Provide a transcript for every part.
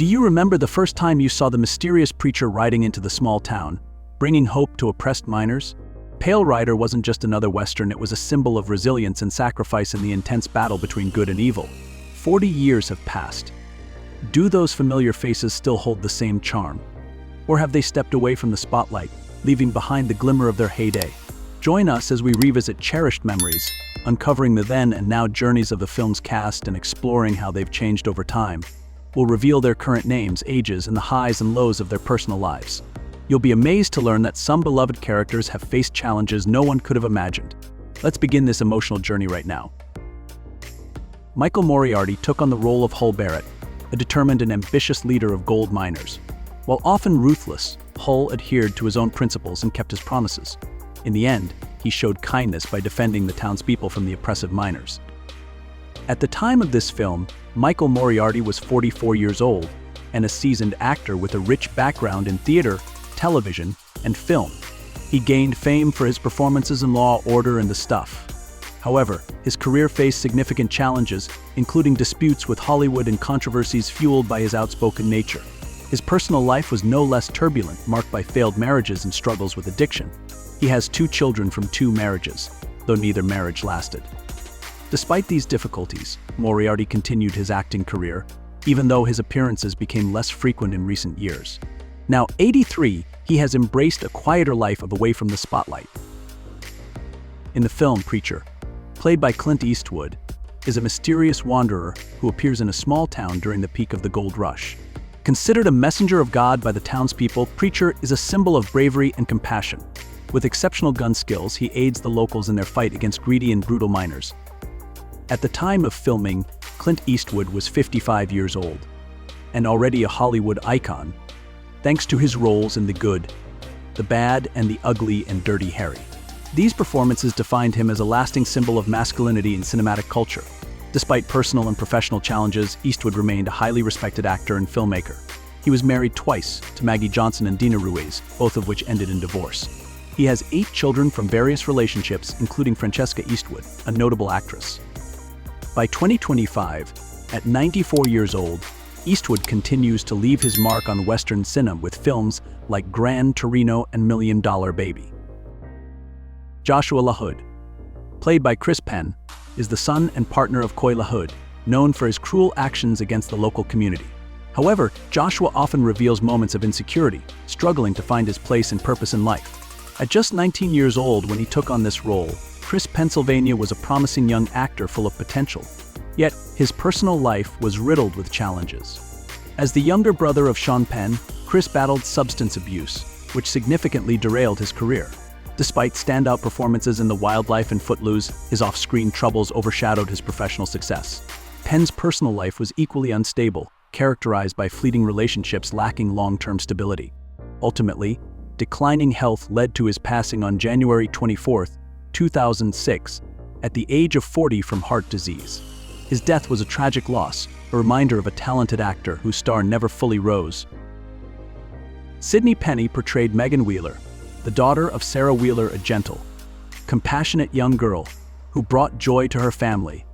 Do you remember the first time you saw the mysterious preacher riding into the small town, bringing hope to oppressed miners? Pale Rider wasn't just another Western, it was a symbol of resilience and sacrifice in the intense battle between good and evil. 40 years have passed. Do those familiar faces still hold the same charm? Or have they stepped away from the spotlight, leaving behind the glimmer of their heyday? Join us as we revisit cherished memories, uncovering the then and now journeys of the film's cast and exploring how they've changed over time. We'll reveal their current names, ages, and the highs and lows of their personal lives. You'll be amazed to learn that some beloved characters have faced challenges no one could have imagined. Let's begin this emotional journey right now. Michael Moriarty took on the role of Hull Barrett, a determined and ambitious leader of gold miners. While often ruthless, Hull adhered to his own principles and kept his promises. In the end, he showed kindness by defending the townspeople from the oppressive miners. At the time of this film, Michael Moriarty was 44 years old and a seasoned actor with a rich background in theater, television, and film. He gained fame for his performances in Law, Order, and The Stuff. However, his career faced significant challenges, including disputes with Hollywood and controversies fueled by his outspoken nature. His personal life was no less turbulent, marked by failed marriages and struggles with addiction. He has 2 children from 2 marriages, though neither marriage lasted. Despite these difficulties, Moriarty continued his acting career, even though his appearances became less frequent in recent years. Now 83, he has embraced a quieter life away from the spotlight. In the film Preacher, played by Clint Eastwood, is a mysterious wanderer who appears in a small town during the peak of the gold rush. Considered a messenger of God by the townspeople, Preacher is a symbol of bravery and compassion. With exceptional gun skills, he aids the locals in their fight against greedy and brutal miners. At the time of filming, Clint Eastwood was 55 years old, and already a Hollywood icon, thanks to his roles in The Good, The Bad, and The Ugly and Dirty Harry. These performances defined him as a lasting symbol of masculinity in cinematic culture. Despite personal and professional challenges, Eastwood remained a highly respected actor and filmmaker. He was married twice, to Maggie Johnson and Dina Ruiz, both of which ended in divorce. He has 8 children from various relationships, including Francesca Eastwood, a notable actress. By 2025, at 94 years old, Eastwood continues to leave his mark on Western cinema with films like Gran Torino and $1 Million Baby. Joshua LaHood, played by Chris Penn, is the son and partner of Coy LaHood, known for his cruel actions against the local community. However, Joshua often reveals moments of insecurity, struggling to find his place and purpose in life. At just 19 years old when he took on this role, Chris Pennsylvania was a promising young actor full of potential. Yet, his personal life was riddled with challenges. As the younger brother of Sean Penn, Chris battled substance abuse, which significantly derailed his career. Despite standout performances in The Wildlife and Footloose, his off-screen troubles overshadowed his professional success. Penn's personal life was equally unstable, characterized by fleeting relationships lacking long-term stability. Ultimately, declining health led to his passing on January 24, 2006, at the age of 40 from heart disease. His death was a tragic loss, a reminder of a talented actor whose star never fully rose. Sidney Penny portrayed Megan Wheeler, the daughter of Sarah Wheeler, a gentle, compassionate young girl who brought joy to her family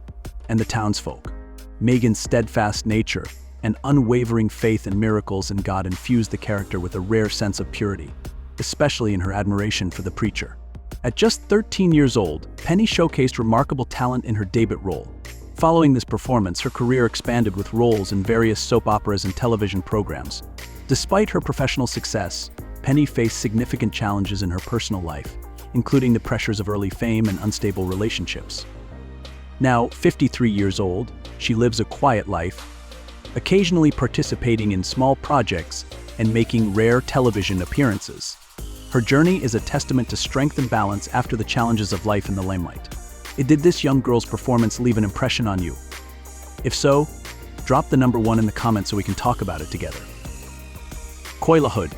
and the townsfolk. Megan's steadfast nature and unwavering faith in miracles and God infused the character with a rare sense of purity, especially in her admiration for the preacher. At just 13 years old, Penny showcased remarkable talent in her debut role. Following this performance, her career expanded with roles in various soap operas and television programs. Despite her professional success, Penny faced significant challenges in her personal life, including the pressures of early fame and unstable relationships. Now 53 years old, she lives a quiet life, occasionally participating in small projects and making rare television appearances. Her journey is a testament to strength and balance after the challenges of life in the limelight. Did this young girl's performance leave an impression on you? If so, drop the number 1 in the comments so we can talk about it together. Coy LaHood,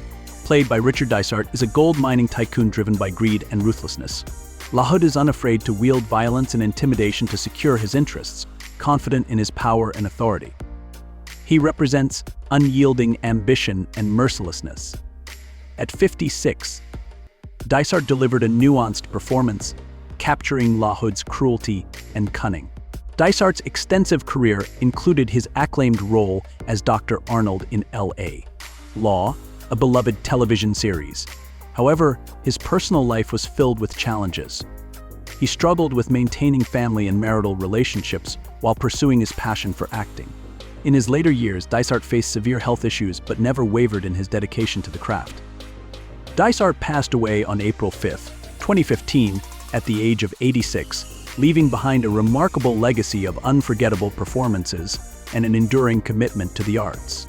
played by Richard Dysart, is a gold mining tycoon driven by greed and ruthlessness. LaHood is unafraid to wield violence and intimidation to secure his interests, confident in his power and authority. He represents unyielding ambition and mercilessness. At 56, Dysart delivered a nuanced performance, capturing LaHood's cruelty and cunning. Dysart's extensive career included his acclaimed role as Dr. Arnold in L.A. Law, a beloved television series. However, his personal life was filled with challenges. He struggled with maintaining family and marital relationships while pursuing his passion for acting. In his later years, Dysart faced severe health issues but never wavered in his dedication to the craft. Dysart passed away on April 5, 2015, at the age of 86, leaving behind a remarkable legacy of unforgettable performances and an enduring commitment to the arts.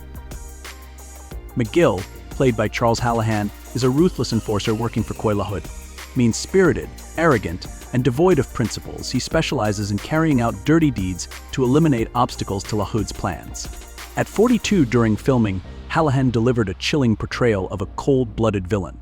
McGill, played by Charles Hallahan, is a ruthless enforcer working for LaHood. Mean-spirited, arrogant, and devoid of principles, he specializes in carrying out dirty deeds to eliminate obstacles to LaHood's plans. At 42 during filming, Hallahan delivered a chilling portrayal of a cold-blooded villain.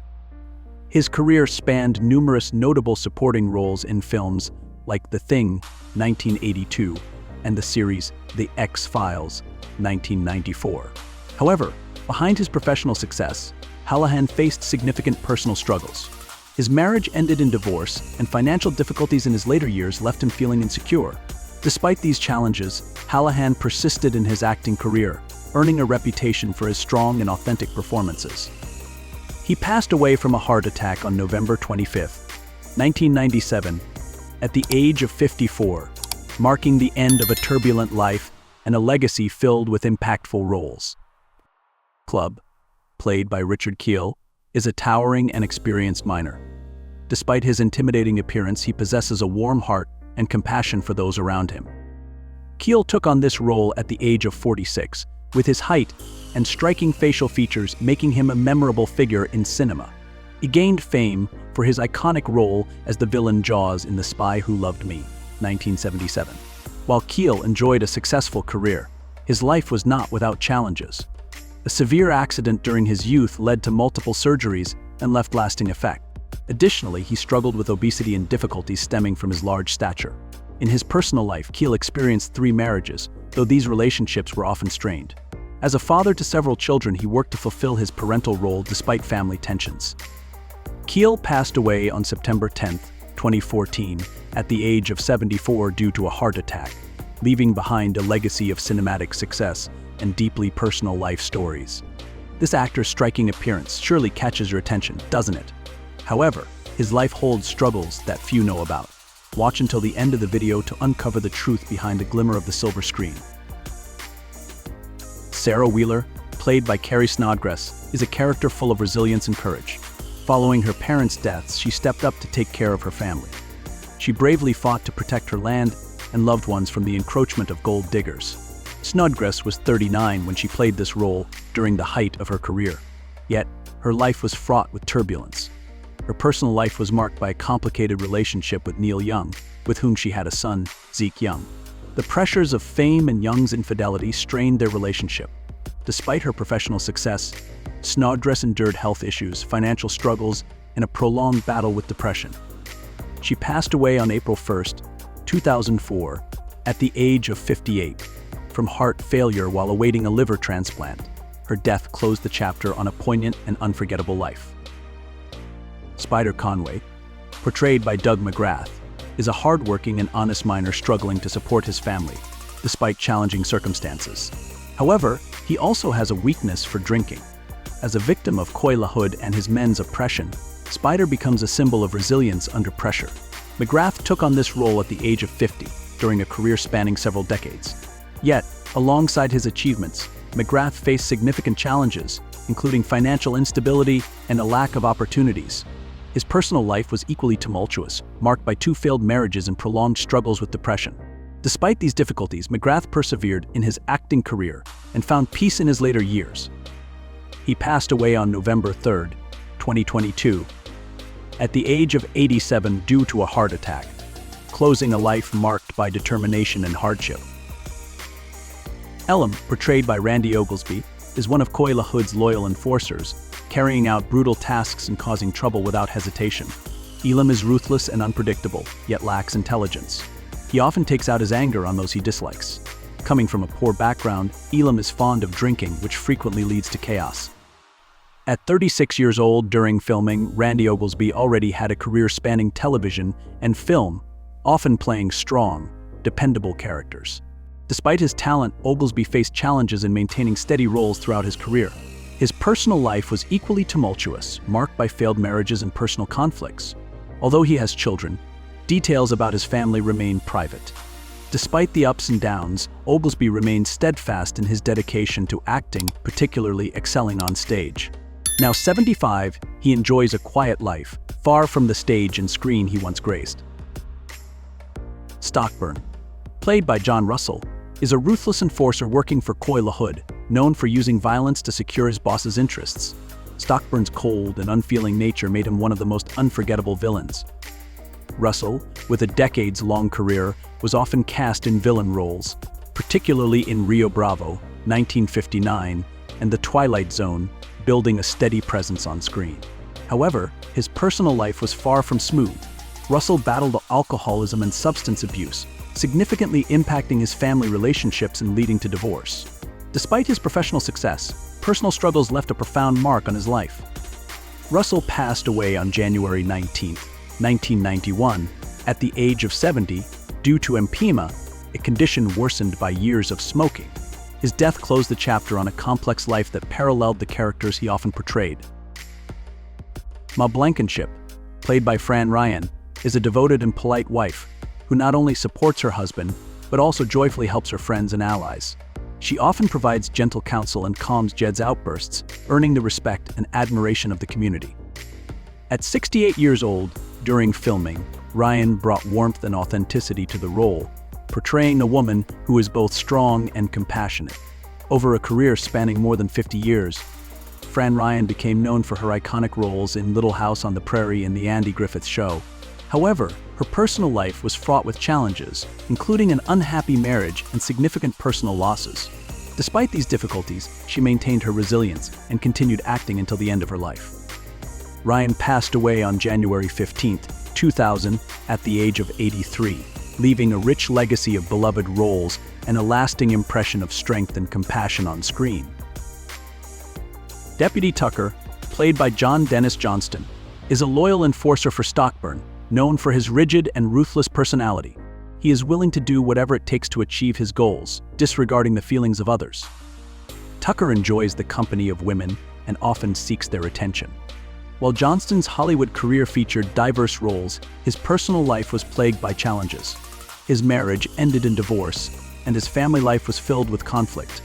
His career spanned numerous notable supporting roles in films like The Thing, 1982, and the series The X-Files, 1994. However, behind his professional success, Hallahan faced significant personal struggles. His marriage ended in divorce, and financial difficulties in his later years left him feeling insecure. Despite these challenges, Hallahan persisted in his acting career, earning a reputation for his strong and authentic performances. He passed away from a heart attack on November 25, 1997, at the age of 54, marking the end of a turbulent life and a legacy filled with impactful roles. Club, played by Richard Kiel, is a towering and experienced miner. Despite his intimidating appearance, he possesses a warm heart and compassion for those around him. Kiel took on this role at the age of 46, with his height and striking facial features making him a memorable figure in cinema. He gained fame for his iconic role as the villain Jaws in The Spy Who Loved Me, 1977. While Kiel enjoyed a successful career, his life was not without challenges. A severe accident during his youth led to multiple surgeries and left lasting effect. Additionally, he struggled with obesity and difficulties stemming from his large stature. In his personal life, Kiel experienced 3 marriages, though these relationships were often strained. As a father to several children, he worked to fulfill his parental role despite family tensions. Kiel passed away on September 10, 2014, at the age of 74 due to a heart attack, leaving behind a legacy of cinematic success and deeply personal life stories. This actor's striking appearance surely catches your attention, doesn't it? However, his life holds struggles that few know about. Watch until the end of the video to uncover the truth behind the glimmer of the silver screen. Sarah Wheeler, played by Carrie Snodgrass, is a character full of resilience and courage. Following her parents' deaths, she stepped up to take care of her family. She bravely fought to protect her land and loved ones from the encroachment of gold diggers. Snodgrass was 39 when she played this role during the height of her career. Yet, her life was fraught with turbulence. Her personal life was marked by a complicated relationship with Neil Young, with whom she had a son, Zeke Young. The pressures of fame and Young's infidelity strained their relationship. Despite her professional success, Snodgrass endured health issues, financial struggles, and a prolonged battle with depression. She passed away on April 1, 2004, at the age of 58, from heart failure while awaiting a liver transplant. Her death closed the chapter on a poignant and unforgettable life. Spider Conway, portrayed by Doug McGrath, is a hardworking and honest miner struggling to support his family, despite challenging circumstances. However, he also has a weakness for drinking. As a victim of LaHood and his men's oppression, Spider becomes a symbol of resilience under pressure. McGrath took on this role at the age of 50, during a career spanning several decades. Yet, alongside his achievements, McGrath faced significant challenges, including financial instability and a lack of opportunities. His personal life was equally tumultuous, marked by 2 failed marriages and prolonged struggles with depression. Despite these difficulties, McGrath persevered in his acting career and found peace in his later years. He passed away on November 3, 2022, at the age of 87 due to a heart attack, closing a life marked by determination and hardship. Elam, portrayed by Randy Oglesby, is one of LaHood's loyal enforcers, carrying out brutal tasks and causing trouble without hesitation. Elam is ruthless and unpredictable, yet lacks intelligence. He often takes out his anger on those he dislikes. Coming from a poor background, Elam is fond of drinking, which frequently leads to chaos. At 36 years old during filming, Randy Oglesby already had a career spanning television and film, often playing strong, dependable characters. Despite his talent, Oglesby faced challenges in maintaining steady roles throughout his career. His personal life was equally tumultuous, marked by failed marriages and personal conflicts. Although he has children, details about his family remain private. Despite the ups and downs, Oglesby remained steadfast in his dedication to acting, particularly excelling on stage. Now 75, he enjoys a quiet life, far from the stage and screen he once graced. Stockburn, played by John Russell, is a ruthless enforcer working for LaHood, known for using violence to secure his boss's interests. Stockburn's cold and unfeeling nature made him one of the most unforgettable villains. Russell, with a decades-long career, was often cast in villain roles, particularly in Rio Bravo, 1959, and The Twilight Zone, building a steady presence on screen. However, his personal life was far from smooth. Russell battled alcoholism and substance abuse, significantly impacting his family relationships and leading to divorce. Despite his professional success, personal struggles left a profound mark on his life. Russell passed away on January 19, 1991, at the age of 70, due to emphysema, a condition worsened by years of smoking. His death closed the chapter on a complex life that paralleled the characters he often portrayed. Blankenship, played by Fran Ryan, is a devoted and polite wife who not only supports her husband, but also joyfully helps her friends and allies. She often provides gentle counsel and calms Jed's outbursts, earning the respect and admiration of the community. At 68 years old, during filming, Ryan brought warmth and authenticity to the role, portraying a woman who is both strong and compassionate. Over a career spanning more than 50 years, Fran Ryan became known for her iconic roles in Little House on the Prairie and The Andy Griffith Show. However, her personal life was fraught with challenges, including an unhappy marriage and significant personal losses. Despite these difficulties, she maintained her resilience and continued acting until the end of her life. Ryan passed away on January 15, 2000, at the age of 83, leaving a rich legacy of beloved roles and a lasting impression of strength and compassion on screen. Deputy Tucker, played by John Dennis Johnston, is a loyal enforcer for Stockburn, known for his rigid and ruthless personality. He is willing to do whatever it takes to achieve his goals, disregarding the feelings of others. Tucker enjoys the company of women and often seeks their attention. While Johnston's Hollywood career featured diverse roles, his personal life was plagued by challenges. His marriage ended in divorce, and his family life was filled with conflict.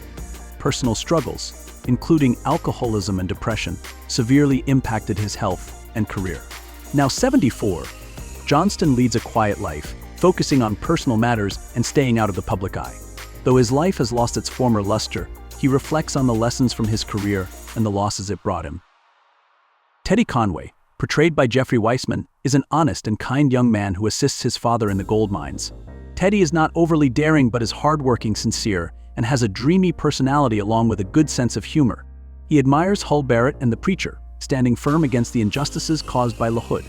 Personal struggles, including alcoholism and depression, severely impacted his health and career. Now 74, Johnston leads a quiet life, focusing on personal matters and staying out of the public eye. Though his life has lost its former luster, he reflects on the lessons from his career and the losses it brought him. Teddy Conway, portrayed by Jeffrey Weissman, is an honest and kind young man who assists his father in the gold mines. Teddy is not overly daring but is hardworking, sincere, and has a dreamy personality along with a good sense of humor. He admires Barrett and the preacher, standing firm against the injustices caused by LaHood.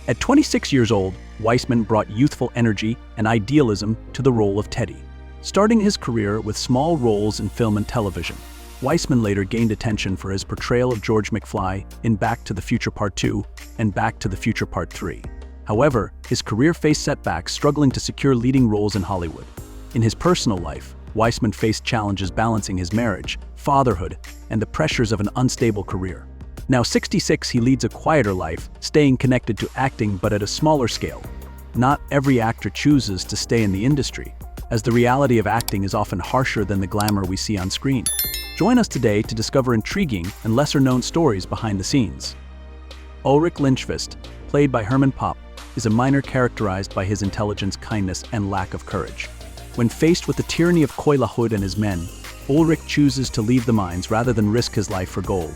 At 26 years old, Weissman brought youthful energy and idealism to the role of Teddy. Starting his career with small roles in film and television, Weissman later gained attention for his portrayal of George McFly in Back to the Future Part 2 and Back to the Future Part 3. However, his career faced setbacks, struggling to secure leading roles in Hollywood. In his personal life, Weissman faced challenges balancing his marriage, fatherhood, and the pressures of an unstable career. Now 66, he leads a quieter life, staying connected to acting but at a smaller scale. Not every actor chooses to stay in the industry, as the reality of acting is often harsher than the glamour we see on screen. Join us today to discover intriguing and lesser-known stories behind the scenes. Ulrich Lynchfist, played by Herman Popp, is a miner characterized by his intelligence, kindness, and lack of courage. When faced with the tyranny of LaHood and his men, Ulrich chooses to leave the mines rather than risk his life for gold.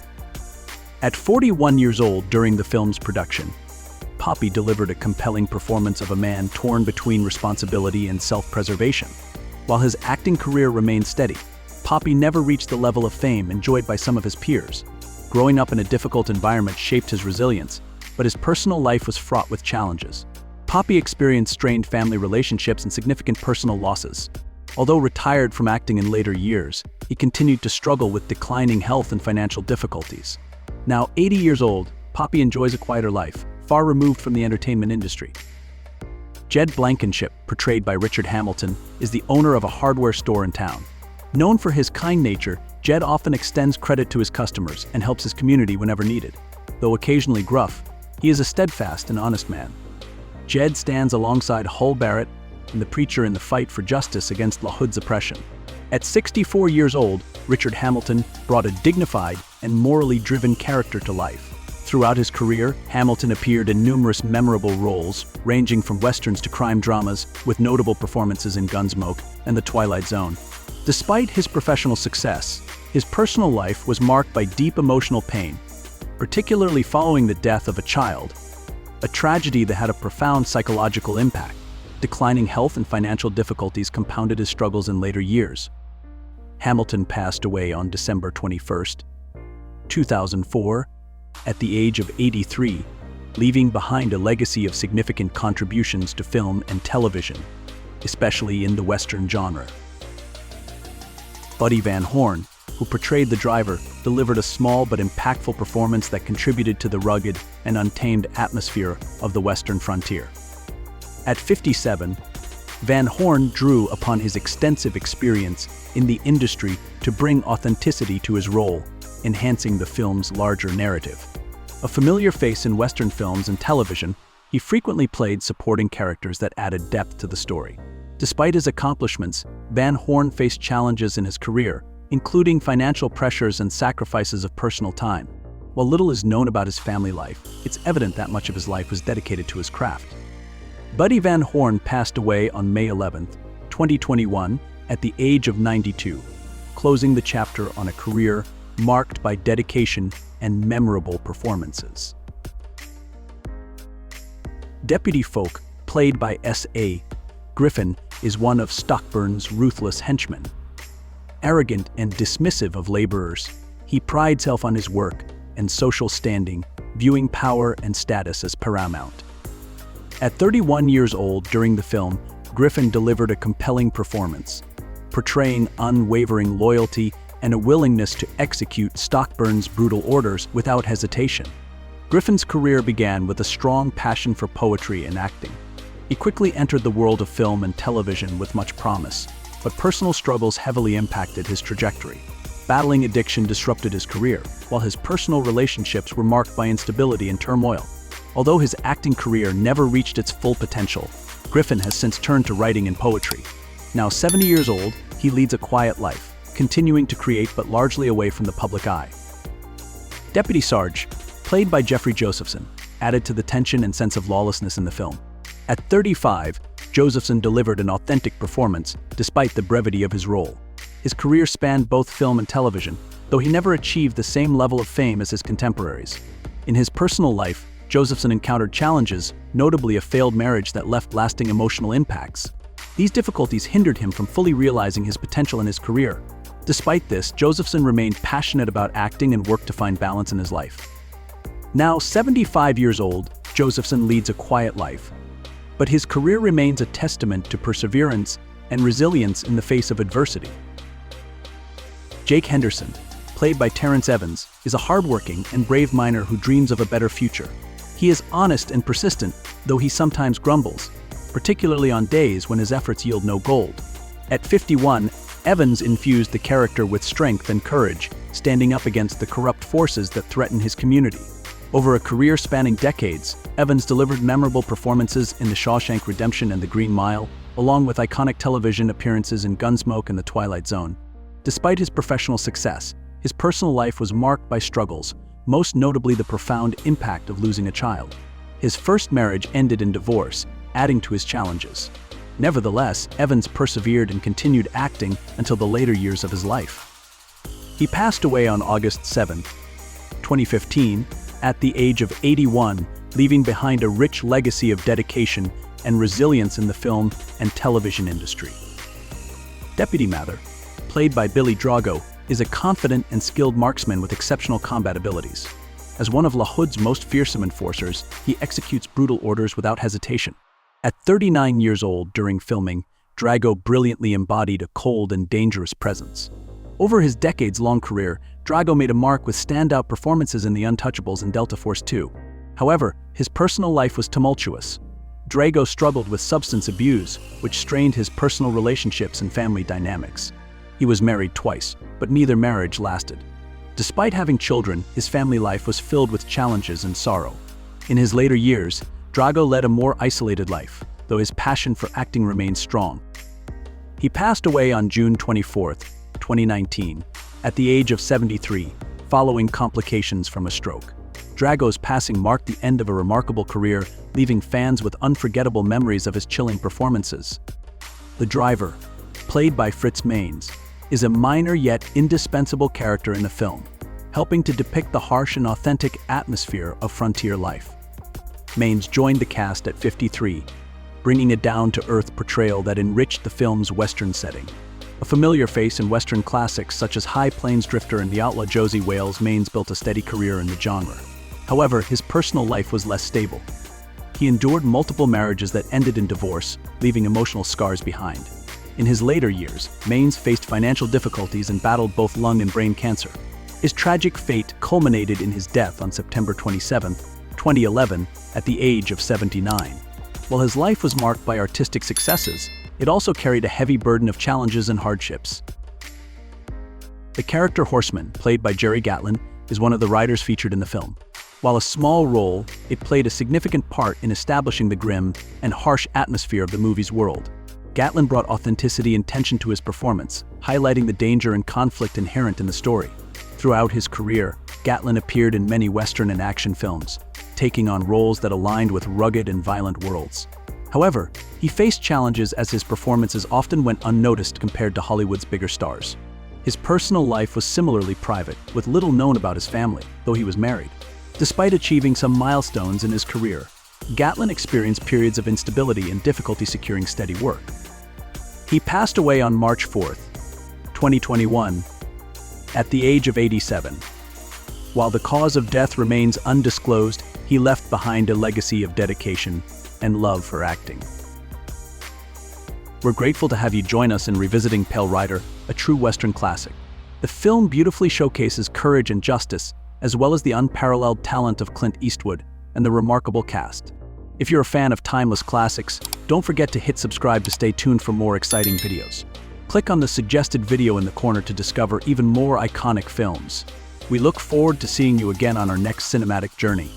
At 41 years old during the film's production, Poppy delivered a compelling performance of a man torn between responsibility and self-preservation. While his acting career remained steady, Poppy never reached the level of fame enjoyed by some of his peers. Growing up in a difficult environment shaped his resilience, but his personal life was fraught with challenges. Poppy experienced strained family relationships and significant personal losses. Although retired from acting in later years, he continued to struggle with declining health and financial difficulties. Now 80 years old, Poppy enjoys a quieter life, far removed from the entertainment industry. Jed Blankenship, portrayed by Richard Hamilton, is the owner of a hardware store in town. Known for his kind nature, Jed often extends credit to his customers and helps his community whenever needed. Though occasionally gruff, he is a steadfast and honest man. Jed stands alongside Barrett and the preacher in the fight for justice against LaHood's oppression. At 64 years old, Richard Hamilton brought a dignified and morally driven character to life. Throughout his career, Hamilton appeared in numerous memorable roles, ranging from westerns to crime dramas, with notable performances in Gunsmoke and The Twilight Zone. Despite his professional success, his personal life was marked by deep emotional pain, particularly following the death of a child, a tragedy that had a profound psychological impact. Declining health and financial difficulties compounded his struggles in later years. Hamilton passed away on December 21, 2004, at the age of 83, leaving behind a legacy of significant contributions to film and television, especially in the Western genre. Buddy Van Horn, who portrayed the driver, delivered a small but impactful performance that contributed to the rugged and untamed atmosphere of the Western frontier. At 57, Van Horn drew upon his extensive experience in the industry to bring authenticity to his role, enhancing the film's larger narrative. A familiar face in Western films and television, he frequently played supporting characters that added depth to the story. Despite his accomplishments, Van Horn faced challenges in his career, including financial pressures and sacrifices of personal time. While little is known about his family life, it's evident that much of his life was dedicated to his craft. Buddy Van Horn passed away on May 11, 2021, at the age of 92, closing the chapter on a career marked by dedication and memorable performances. Deputy Folke, played by S.A. Griffin, is one of Stockburn's ruthless henchmen. Arrogant and dismissive of laborers, he prides himself on his work and social standing, viewing power and status as paramount. At 31 years old during the film, Griffin delivered a compelling performance, portraying unwavering loyalty and a willingness to execute Stockburn's brutal orders without hesitation. Griffin's career began with a strong passion for poetry and acting. He quickly entered the world of film and television with much promise, but personal struggles heavily impacted his trajectory. Battling addiction disrupted his career, while his personal relationships were marked by instability and turmoil. Although his acting career never reached its full potential, Griffin has since turned to writing and poetry. Now 70 years old, he leads a quiet life, continuing to create but largely away from the public eye. Deputy Sarge, played by Jeffrey Josephson, added to the tension and sense of lawlessness in the film. At 35, Josephson delivered an authentic performance despite the brevity of his role. His career spanned both film and television, though he never achieved the same level of fame as his contemporaries. In his personal life, Josephson encountered challenges, notably a failed marriage that left lasting emotional impacts. These difficulties hindered him from fully realizing his potential in his career. Despite this, Josephson remained passionate about acting and worked to find balance in his life. Now 75 years old, Josephson leads a quiet life, but his career remains a testament to perseverance and resilience in the face of adversity. Jake Henderson, played by Terrence Evans, is a hardworking and brave miner who dreams of a better future. He is honest and persistent, though he sometimes grumbles, particularly on days when his efforts yield no gold. At 51, Evans infused the character with strength and courage, standing up against the corrupt forces that threaten his community. Over a career spanning decades, Evans delivered memorable performances in The Shawshank Redemption and The Green Mile, along with iconic television appearances in Gunsmoke and The Twilight Zone. Despite his professional success, his personal life was marked by struggles, most notably the profound impact of losing a child. His first marriage ended in divorce, adding to his challenges. Nevertheless, Evans persevered and continued acting until the later years of his life. He passed away on August 7, 2015, at the age of 81, leaving behind a rich legacy of dedication and resilience in the film and television industry. Deputy Mather, played by Billy Drago, is a confident and skilled marksman with exceptional combat abilities. As one of LaHood's most fearsome enforcers, he executes brutal orders without hesitation. At 39 years old during filming, Drago brilliantly embodied a cold and dangerous presence. Over his decades-long career, Drago made a mark with standout performances in The Untouchables and Delta Force 2. However, his personal life was tumultuous. Drago struggled with substance abuse, which strained his personal relationships and family dynamics. He was married twice, but neither marriage lasted. Despite having children, his family life was filled with challenges and sorrow. In his later years, Drago led a more isolated life, though his passion for acting remained strong. He passed away on June 24, 2019, at the age of 73, following complications from a stroke. Drago's passing marked the end of a remarkable career, leaving fans with unforgettable memories of his chilling performances. The driver, played by Fritz Mainz, is a minor yet indispensable character in the film, helping to depict the harsh and authentic atmosphere of frontier life. Mainz joined the cast at 53, bringing a down-to-earth portrayal that enriched the film's Western setting. A familiar face in Western classics such as High Plains Drifter and The Outlaw Josie Wales, Mainz built a steady career in the genre. However, his personal life was less stable. He endured multiple marriages that ended in divorce, leaving emotional scars behind. In his later years, Mainz faced financial difficulties and battled both lung and brain cancer. His tragic fate culminated in his death on September 27, 2011, at the age of 79. While his life was marked by artistic successes, it also carried a heavy burden of challenges and hardships. The character Horsemen, played by Jerry Gatlin, is one of the riders featured in the film. While a small role, it played a significant part in establishing the grim and harsh atmosphere of the movie's world. Gatlin brought authenticity and tension to his performance, highlighting the danger and conflict inherent in the story. Throughout his career, Gatlin appeared in many Western and action films, taking on roles that aligned with rugged and violent worlds. However, he faced challenges as his performances often went unnoticed compared to Hollywood's bigger stars. His personal life was similarly private, with little known about his family, though he was married. Despite achieving some milestones in his career, Gatlin experienced periods of instability and difficulty securing steady work. He passed away on March 4, 2021, at the age of 87. While the cause of death remains undisclosed, he left behind a legacy of dedication and love for acting. We're grateful to have you join us in revisiting Pale Rider, a true Western classic. The film beautifully showcases courage and justice, as well as the unparalleled talent of Clint Eastwood and the remarkable cast. If you're a fan of timeless classics, don't forget to hit subscribe to stay tuned for more exciting videos. Click on the suggested video in the corner to discover even more iconic films. We look forward to seeing you again on our next cinematic journey.